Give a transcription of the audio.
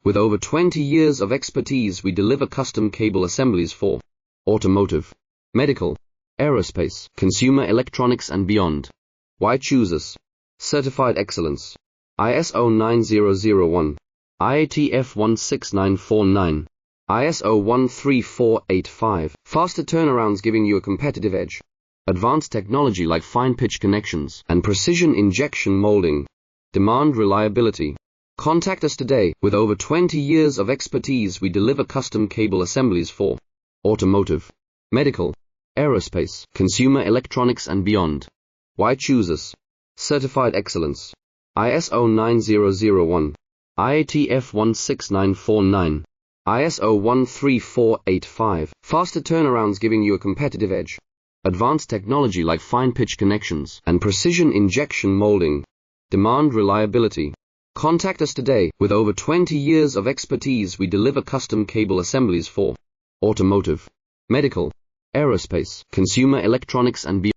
With over 20 years of expertise, we deliver custom cable assemblies for automotive, medical, aerospace, consumer electronics and beyond. Why choose us? Certified excellence. ISO 9001, IATF 16949, ISO 13485. Faster turnarounds giving you a competitive edge. Advanced technology like fine pitch connections and precision injection molding. Demand reliability. Contact us today. With over 20 years of expertise, we deliver custom cable assemblies for automotive, medical, aerospace, consumer electronics and beyond. Why choose us? Certified excellence. ISO 9001, IATF 16949, ISO 13485. Faster turnarounds giving you a competitive edge. Advanced technology like fine pitch connections and precision injection molding. Demand reliability. Contact us today. With over 20 years of expertise, we deliver custom cable assemblies for automotive, medical, aerospace, consumer electronics and beyond.